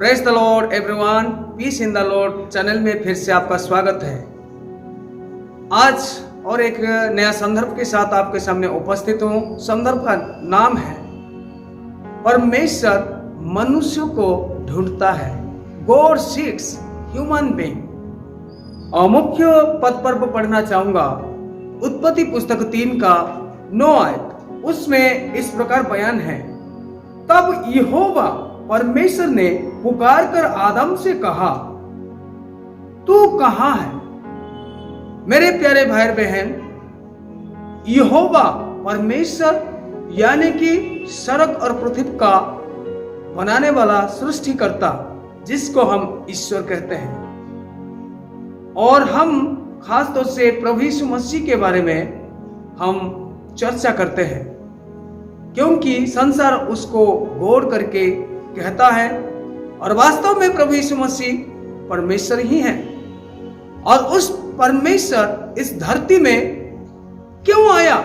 Praise the lord everyone, peace in the lord channel में फिर से आपका स्वागत है। आज और एक नया संदर्भ के साथ आपके सामने उपस्थित हूँ। संदर्भ का नाम है परमेश्वर मनुष्य को ढूंढता है। God seeks human being. और मुख्य पद पर पढ़ना चाहूंगा उत्पत्ति पुस्तक 3 का 9 आयत। उसमें इस प्रकार बयान है, तब यहोवा परमेश्वर ने पुकार कर आदम से कहा, तू कहां है? मेरे प्यारे भाई बहन, यहोवा परमेश्वर यानी कि स्वर्ग और पृथ्वी का बनाने वाला सृष्टिकर्ता, जिसको हम ईश्वर कहते हैं। और हम खास तौर से प्रभु यीशु मसीह के बारे में हम चर्चा करते हैं, क्योंकि संसार उसको गौर करके कहता है और वास्तव में प्रभु यीशु मसीह परमेश्वर ही है। और उस परमेश्वर इस धरती में क्यों आया?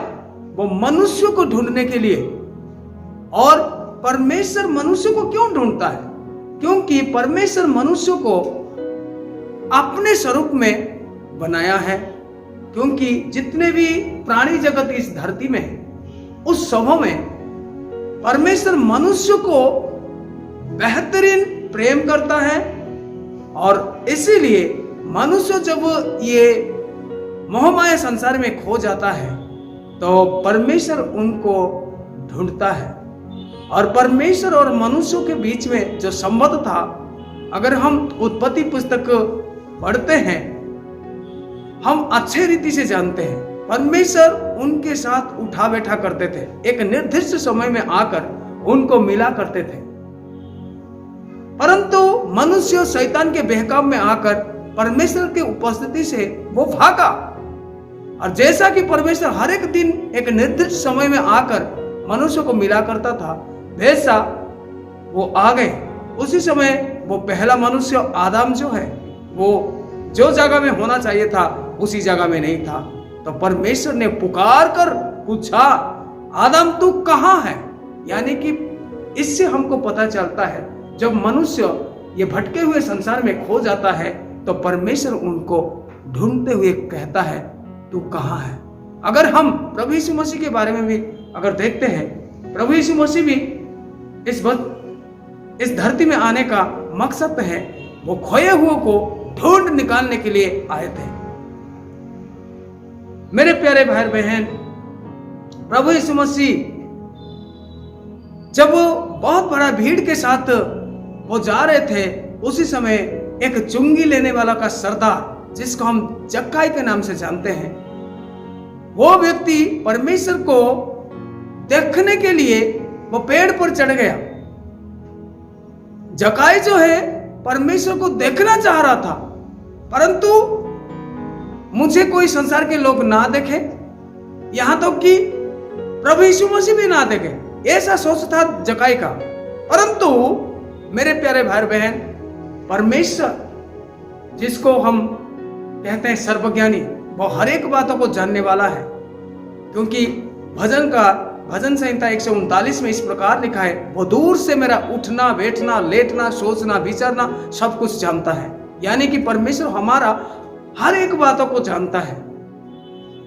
वो मनुष्य को ढूंढने के लिए। और परमेश्वर मनुष्य को क्यों ढूंढता है? क्योंकि परमेश्वर मनुष्य को अपने स्वरूप में बनाया है। क्योंकि जितने भी प्राणी जगत इस धरती में है, उस सब में परमेश्वर मनुष्य को बेहतरीन प्रेम करता है। और इसीलिए मनुष्य जब ये मोहमाया संसार में खो जाता है तो परमेश्वर उनको ढूंढता है। और परमेश्वर और मनुष्यों के बीच में जो संबंध था, अगर हम उत्पत्ति पुस्तक पढ़ते हैं, हम अच्छे रीति से जानते हैं। परमेश्वर उनके साथ उठा बैठा करते थे, एक निर्दिष्ट समय में आकर उनको मिला करते थे। परंतु मनुष्य शैतान के बहकाव में आकर परमेश्वर की उपस्थिति से वो भागा। और जैसा कि परमेश्वर हर एक दिन एक निर्दिष्ट समय में आकर मनुष्य को मिला करता था, वैसा वो आ गए। उसी समय वो पहला मनुष्य आदम जो है, वो जो जगह में होना चाहिए था उसी जगह में नहीं था। तो परमेश्वर ने पुकार कर पूछा, आदम तू कहां है? यानी कि इससे हमको पता चलता है, जब मनुष्य ये भटके हुए संसार में खो जाता है तो परमेश्वर उनको ढूंढते हुए कहता है, तू कहां है? अगर हम प्रभु यीशु मसीह के बारे में भी अगर देखते हैं, प्रभु यीशु मसीह भी इस धरती में आने का मकसद है, वो खोए हुए को ढूंढ निकालने के लिए आए थे। मेरे प्यारे भाई बहन, प्रभु यीशु मसीह जब वो बहुत बड़ा भीड़ के साथ वो जा रहे थे, उसी समय एक चुंगी लेने वाला का सरदार, जिसको हम जक्काई के नाम से जानते हैं, वो व्यक्ति परमेश्वर को देखने के लिए वो पेड़ पर चढ़ गया। जक्काई जो है परमेश्वर को देखना चाह रहा था, परंतु मुझे कोई संसार के लोग ना देखे, यहां तक कि प्रभु यीशु मसीह भी ना देखे, ऐसा सोच था जक्काई का। परंतु मेरे प्यारे भाई बहन, परमेश्वर जिसको हम कहते हैं सर्वज्ञानी, वो हर एक बातों को जानने वाला है। क्योंकि भजन संहिता 139 में इस प्रकार लिखा है, वो दूर से मेरा उठना बैठना लेटना सोचना विचारना सब कुछ जानता है। यानी कि परमेश्वर हमारा हर एक बातों को जानता है।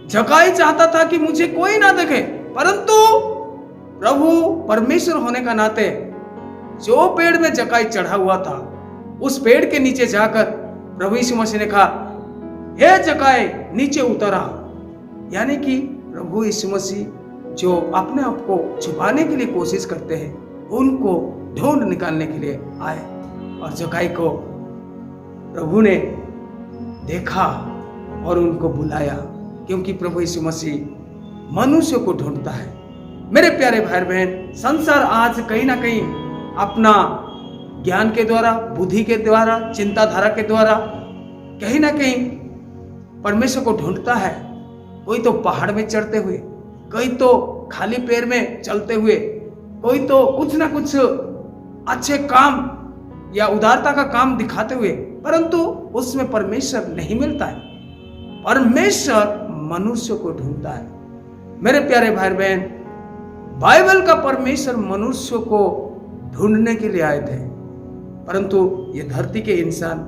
जक्काई चाहता था कि मुझे कोई ना देखे, परंतु प्रभु परमेश्वर होने का नाते जो पेड़ में जक्काई चढ़ा हुआ था, उस पेड़ के नीचे जाकर प्रभु यीशु मसीह ने कहा, हे जक्काई नीचे उतर आ। यानी कि प्रभु यीशु मसीह जो अपने आप को छुपाने के लिए कोशिश करते हैं, उनको ढूंढ निकालने के लिए आए। और जक्काई को प्रभु ने देखा और उनको बुलाया, क्योंकि प्रभु यीशु मसीह मनुष्य को ढूंढता है। मेरे प्यारे भाई बहन, संसार आज कहीं ना कहीं अपना ज्ञान के द्वारा, बुद्धि के द्वारा, चिंताधारा के द्वारा कहीं ना कहीं परमेश्वर को ढूंढता है। कोई तो पहाड़ में चढ़ते हुए, कोई तो खाली पैर में चलते हुए, कोई तो कुछ ना कुछ अच्छे काम या उदारता का काम दिखाते हुए, परंतु उसमें परमेश्वर नहीं मिलता है। परमेश्वर मनुष्य को ढूंढता है। मेरे प्यारे भाई बहन, बाइबल का परमेश्वर मनुष्य को ढूंढने के लिए आए थे। परंतु ये धरती के इंसान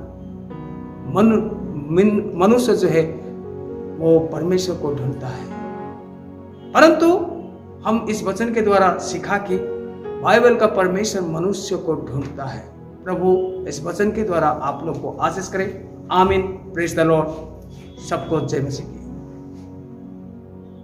मनुष्य जो है वो परमेश्वर को ढूंढता है। परंतु हम इस वचन के द्वारा सीखा कि बाइबल का परमेश्वर मनुष्य को ढूंढता है। प्रभु इस वचन के द्वारा आप लोग को आशीष करे। आमीन। Praise the Lord. सबको जय मसीह की।